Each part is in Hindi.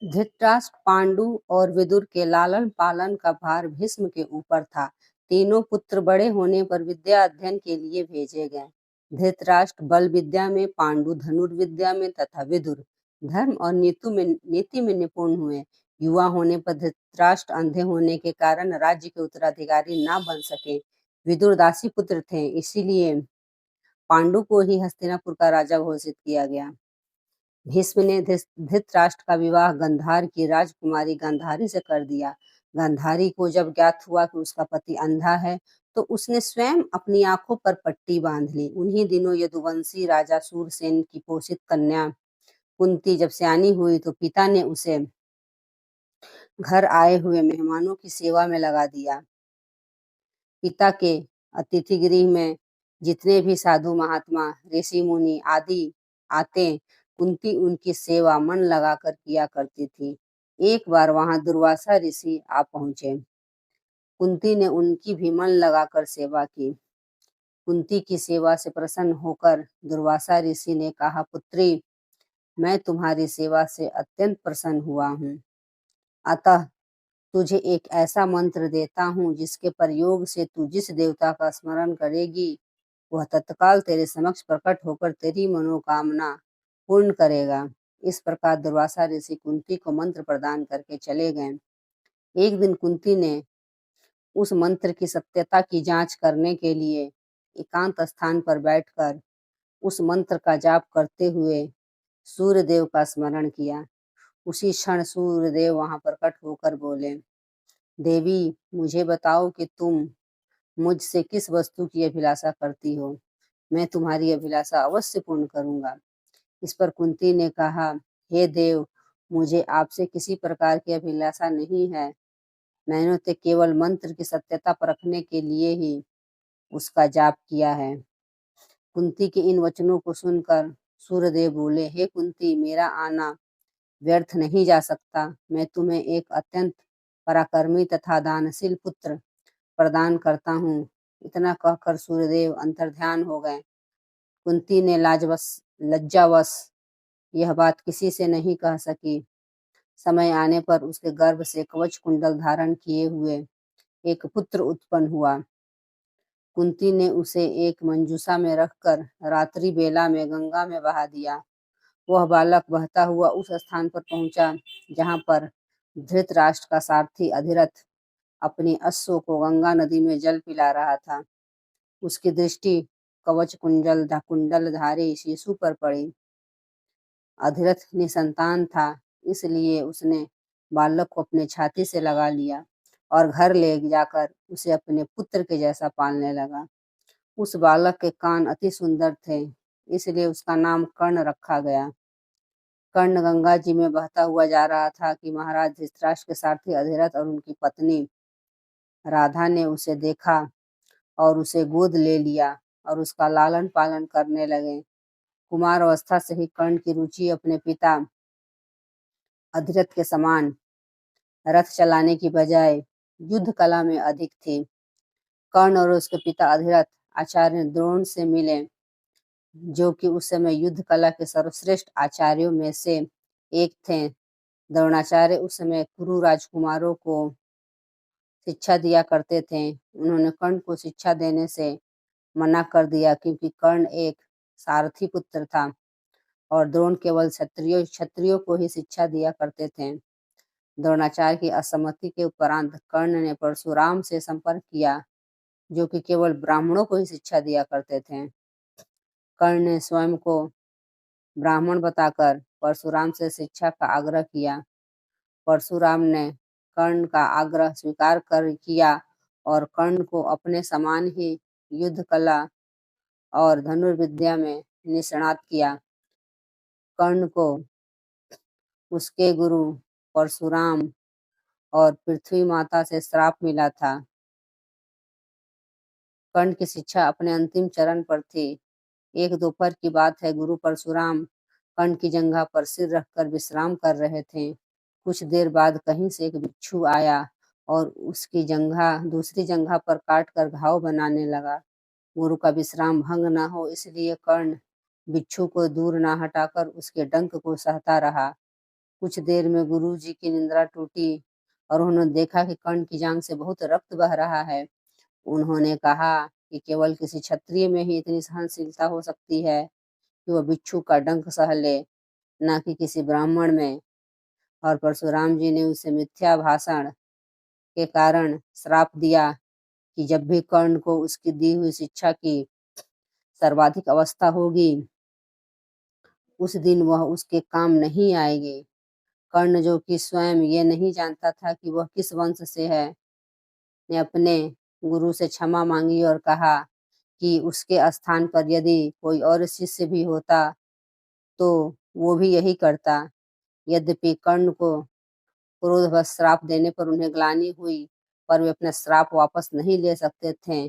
धृतराष्ट्र, पांडु और विदुर के लालन पालन का भार भीष्म के ऊपर था। तीनों पुत्र बड़े होने पर विद्या अध्ययन के लिए भेजे गए। धृतराष्ट्र बल विद्या में, पांडु धनुर्विद्या में तथा विदुर धर्म और नीति में निपुण हुए। युवा होने पर धृतराष्ट्र अंधे होने के कारण राज्य के उत्तराधिकारी न बन सके। विदुर दासी पुत्र थे, इसीलिए पांडु को ही हस्तिनापुर का राजा घोषित किया गया। भीष्म ने धृतराष्ट्र का विवाह गंधार की राजकुमारी गांधारी से कर दिया। गांधारी को जब ज्ञात हुआ कि उसका पति अंधा है, तो उसने स्वयं अपनी आंखों पर पट्टी बांध ली। उन्हीं दिनों यदुवंशी राजा सूरसेन की पोषित कन्या कुंती जब सयानी हुई, तो पिता ने उसे घर आए हुए मेहमानों की सेवा में लगा दिया। पिता के अतिथि गृह में जितने भी साधु महात्मा, ऋषि मुनि आदि आते, कुंती उनकी सेवा मन लगाकर किया करती थी। एक बार वहां दुर्वासा ऋषि आ पहुंचे। कुंती ने उनकी भी मन लगाकर सेवा की। कुंती की सेवा से प्रसन्न होकर दुर्वासा ऋषि ने कहा, पुत्री, मैं तुम्हारी सेवा से अत्यंत प्रसन्न हुआ हूँ। अतः तुझे एक ऐसा मंत्र देता हूँ जिसके प्रयोग से तू जिस देवता का स्मरण करेगी, वह तत्काल तेरे समक्ष प्रकट होकर तेरी मनोकामना पूर्ण करेगा। इस प्रकार दुर्वासा ऋषि कुंती को मंत्र प्रदान करके चले गए। एक दिन कुंती ने उस मंत्र की सत्यता की जांच करने के लिए एकांत स्थान पर बैठकर उस मंत्र का जाप करते हुए सूर्यदेव का स्मरण किया। उसी क्षण सूर्यदेव वहां प्रकट होकर बोले, देवी, मुझे बताओ कि तुम मुझसे किस वस्तु की अभिलाषा करती हो। मैं तुम्हारी अभिलाषा अवश्य पूर्ण करूंगा। इस पर कुंती ने कहा, हे देव, मुझे आपसे किसी प्रकार की अभिलाषा नहीं है। मैंने तो केवल मंत्र की सत्यता परखने के लिए ही उसका जाप किया है। कुंती के इन वचनों को सुनकर सूर्यदेव बोले, हे कुंती, मेरा आना व्यर्थ नहीं जा सकता। मैं तुम्हें एक अत्यंत पराक्रमी तथा दानशील पुत्र प्रदान करता हूँ। इतना कहकर सूर्यदेव अंतर्ध्यान हो गए। कुंती ने लज्जावश यह बात किसी से नहीं कह सकी। समय आने पर उसके गर्भ से कवच कुंडल धारण किए हुए एक पुत्र उत्पन्न हुआ। कुंती ने उसे एक मंजूषा में रखकर रात्रि बेला में गंगा में बहा दिया। वह बालक बहता हुआ उस स्थान पर पहुंचा जहां पर धृतराष्ट्र का सारथी अधिरथ अपनी अश्व को गंगा नदी में जल पिला रहा था। उसकी दृष्टि कवच कुंडलधारी शिशु पर पड़ी। अधिरथ निसंतान था, इसलिए उसने बालक को अपने छाती से लगा लिया और घर ले जाकर उसे अपने पुत्र के जैसा पालने लगा। उस बालक के कान अति सुंदर थे, इसलिए उसका नाम कर्ण रखा गया। कर्ण गंगा जी में बहता हुआ जा रहा था कि महाराज धृतराष्ट्र के सारथी अधिरथ और उनकी पत्नी राधा ने उसे देखा और उसे गोद ले लिया और उसका लालन पालन करने लगे। कुमार अवस्था से ही कर्ण की रुचि अपने पिता अधिरथ के समान रथ चलाने की बजाय युद्ध कला में अधिक थी। कर्ण और उसके पिता अधिरथ आचार्य द्रोण से मिले, जो कि उस समय युद्ध कला के सर्वश्रेष्ठ आचार्यों में से एक थे। द्रोणाचार्य उस समय कुरु राजकुमारों को शिक्षा दिया करते थे। उन्होंने कर्ण को शिक्षा देने से मना कर दिया, क्योंकि कर्ण एक सारथी पुत्र था और द्रोण केवल क्षत्रियों को ही शिक्षा दिया करते थे। द्रोणाचार्य की असम्मति के उपरांत कर्ण ने परशुराम से संपर्क किया, जो कि केवल ब्राह्मणों को ही शिक्षा दिया करते थे। कर्ण ने स्वयं को ब्राह्मण बताकर परशुराम से शिक्षा का आग्रह किया। परशुराम ने कर्ण का आग्रह स्वीकार कर किया और कर्ण को अपने समान ही युद्ध कला और धनुर्विद्या में निष्णात किया। कर्ण को उसके गुरु परशुराम और पृथ्वी माता से श्राप मिला था। कर्ण की शिक्षा अपने अंतिम चरण पर थी। एक दोपहर की बात है, गुरु परशुराम कर्ण की जंघा पर सिर रखकर विश्राम कर रहे थे। कुछ देर बाद कहीं से एक बिच्छू आया और उसकी जंघा दूसरी जंघा पर काट कर घाव बनाने लगा। गुरु का विश्राम भंग न हो, इसलिए कर्ण बिच्छू को दूर न हटाकर उसके डंक को सहता रहा। कुछ देर में गुरु जी की निंद्रा टूटी और उन्होंने देखा कि कर्ण की जांघ से बहुत रक्त बह रहा है। उन्होंने कहा कि केवल किसी क्षत्रिय में ही इतनी सहनशीलता हो सकती है कि वह बिच्छू का डंक सह ले, न कि किसी ब्राह्मण में। और परशुराम जी ने उसे मिथ्या भाषण के कारण श्राप दिया कि जब भी कर्ण को उसकी दी हुई शिक्षा की सर्वाधिक अवस्था होगी, उस दिन वह उसके काम नहीं आएगी। कर्ण, जो कि स्वयं ये नहीं जानता था कि वह किस वंश से है, ने अपने गुरु से क्षमा मांगी और कहा कि उसके स्थान पर यदि कोई और शिष्य भी होता तो वो भी यही करता। यद्यपि कर्ण को क्रोधवश श्राप देने पर उन्हें ग्लानि हुई, पर वे अपना श्राप वापस नहीं ले सकते थे।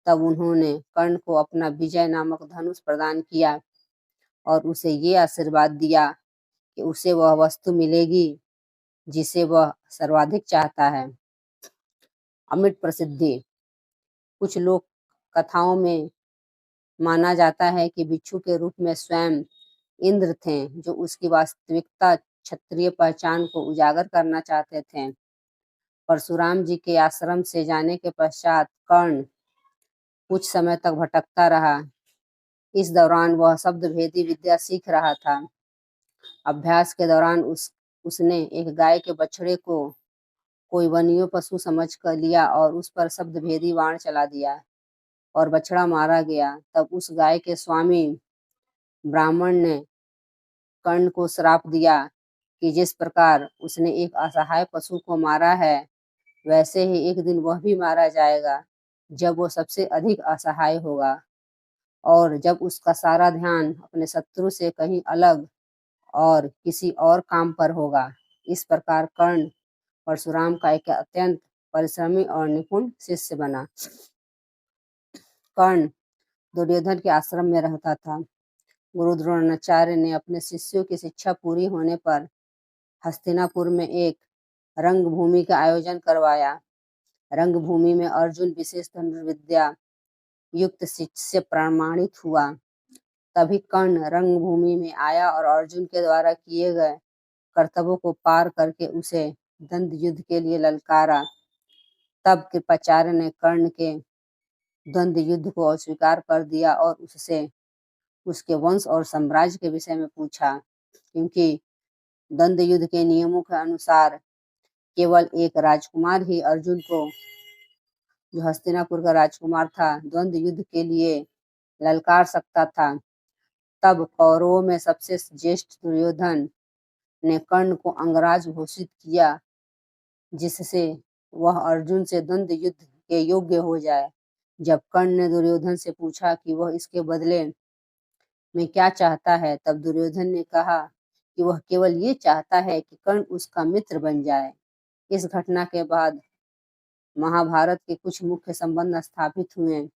तब उन्होंने कर्ण को अपना विजय नामक धनुष प्रदान किया और उसे ये आशीर्वाद दिया कि उसे वह वस्तु मिलेगी जिसे वह सर्वाधिक चाहता है। अमिट प्रसिद्धि। कुछ लोक कथाओं में माना जाता है कि बिच्छू के रूप में स्वयं इंद्र थे, जो उसकी वास्तविकता क्षत्रिय पहचान को उजागर करना चाहते थे। परशुराम जी के आश्रम से जाने के पश्चात कर्ण कुछ समय तक भटकता रहा। इस दौरान वह शब्द भेदी विद्या सीख रहा था। अभ्यास के दौरान उसने एक गाय के बछड़े को कोई वन्य पशु समझ कर लिया और उस पर शब्द भेदी बाण चला दिया और बछड़ा मारा गया। तब उस गाय के स्वामी ब्राह्मण ने कर्ण को श्राप दिया कि जिस प्रकार उसने एक असहाय पशु को मारा है, वैसे ही एक दिन वह भी मारा जाएगा, जब वो सबसे अधिक असहाय होगा और जब उसका सारा ध्यान अपने शत्रु से कहीं अलग और किसी और काम पर होगा। इस प्रकार कर्ण परशुराम का एक अत्यंत परिश्रमी और निपुण शिष्य बना। कर्ण दुर्योधन के आश्रम में रहता था। गुरु द्रोणाचार्य ने अपने शिष्यों की शिक्षा पूरी होने पर हस्तिनापुर में एक रंगभूमि का आयोजन करवाया। रंगभूमि में अर्जुन विशेष धनुर्विद्या युक्त शिष्य प्रमाणित हुआ। तभी कर्ण रंगभूमि में आया और अर्जुन के द्वारा किए गए कर्तव्यों को पार करके उसे द्वंद्व युद्ध के लिए ललकारा। तब कृपाचार्य ने कर्ण के द्वंद्व युद्ध को अस्वीकार कर दिया और उससे उसके वंश और साम्राज्य के विषय में पूछा, क्योंकि द्वंद्व युद्ध के नियमों के अनुसार केवल एक राजकुमार ही अर्जुन को, जो हस्तिनापुर का राजकुमार था, द्वंद्व युद्ध के लिए ललकार सकता था। तब कौरवों में सबसे ज्येष्ठ दुर्योधन ने कर्ण को अंगराज घोषित किया, जिससे वह अर्जुन से द्वंद्व युद्ध के योग्य हो जाए। जब कर्ण ने दुर्योधन से पूछा कि वह इसके बदले में क्या चाहता है, तब दुर्योधन ने कहा कि वह केवल ये चाहता है कि कर्ण उसका मित्र बन जाए। इस घटना के बाद महाभारत के कुछ मुख्य संबंध स्थापित हुए,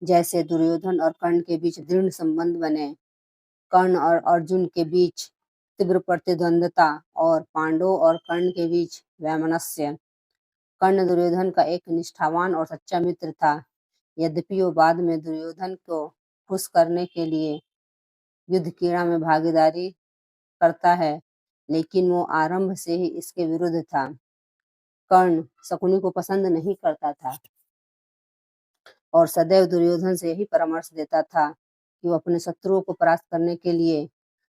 जैसे दुर्योधन और कर्ण के बीच दृढ़ संबंध बने, कर्ण और अर्जुन के बीच तीव्र प्रतिद्वंद्विता और पांडवों और कर्ण के बीच वैमनस्य। कर्ण दुर्योधन का एक निष्ठावान और सच्चा मित्र था। यद्यपि वो बाद में दुर्योधन को खुश करने के लिए युद्ध क्रीड़ा में भागीदारी करता है, लेकिन वो आरंभ से ही इसके विरुद्ध था। कर्ण शकुनी को पसंद नहीं करता था और सदैव दुर्योधन से यही परामर्श देता था कि वो अपने शत्रुओं को परास्त करने के लिए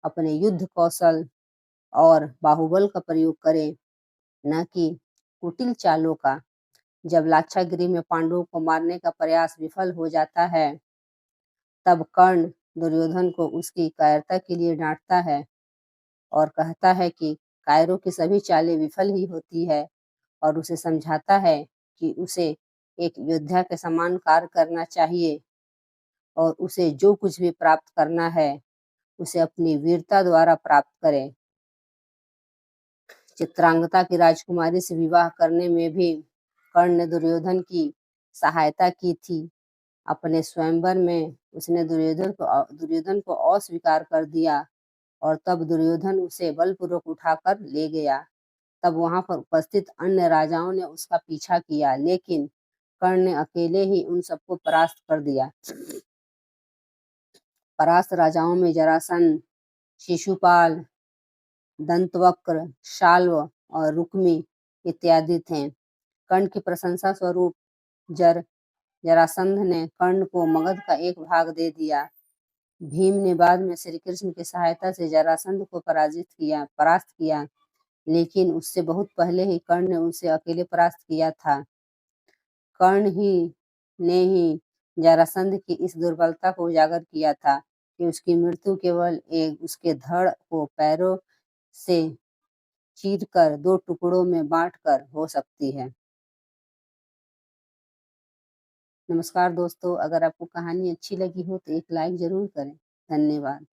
अपने युद्ध कौशल और बाहुबल का प्रयोग करे, न कि कुटिल चालों का। जब लाक्षागृह में पांडवों को मारने का प्रयास विफल हो जाता है, तब कर्ण दुर्योधन को उसकी कायरता के लिए डांटता है और कहता है कि कायरों की सभी चालें विफल ही होती है, और उसे समझाता है कि उसे एक योद्धा के समान कार्य करना चाहिए और उसे जो कुछ भी प्राप्त करना है उसे अपनी वीरता द्वारा प्राप्त करे। चित्रांगदा की राजकुमारी से विवाह करने में भी कर्ण ने दुर्योधन की सहायता की थी। अपने स्वयंवर में उसने दुर्योधन को अस्वीकार कर दिया और तब दुर्योधन उसे बलपूर्वक उठाकर ले गया। तब वहां पर उपस्थित अन्य राजाओं ने उसका पीछा किया, लेकिन कर्ण ने अकेले ही उन सबको परास्त कर दिया। परास्त राजाओं में जरासंध, शिशुपाल, दंतवक्र, शाल्व और रुक्मी इत्यादि थे। कर्ण की प्रशंसा स्वरूप जरासंध ने कर्ण को मगध का एक भाग दे दिया। भीम ने बाद में श्री कृष्ण की सहायता से जरासंध को परास्त किया, लेकिन उससे बहुत पहले ही कर्ण ने उसे अकेले परास्त किया था। कर्ण ने ही जरासंध की इस दुर्बलता को उजागर किया था कि उसकी मृत्यु केवल उसके धड़ को पैरों से चीरकर 2 टुकड़ों में बांटकर हो सकती है। नमस्कार दोस्तों, अगर आपको कहानी अच्छी लगी हो तो एक लाइक जरूर करें। धन्यवाद।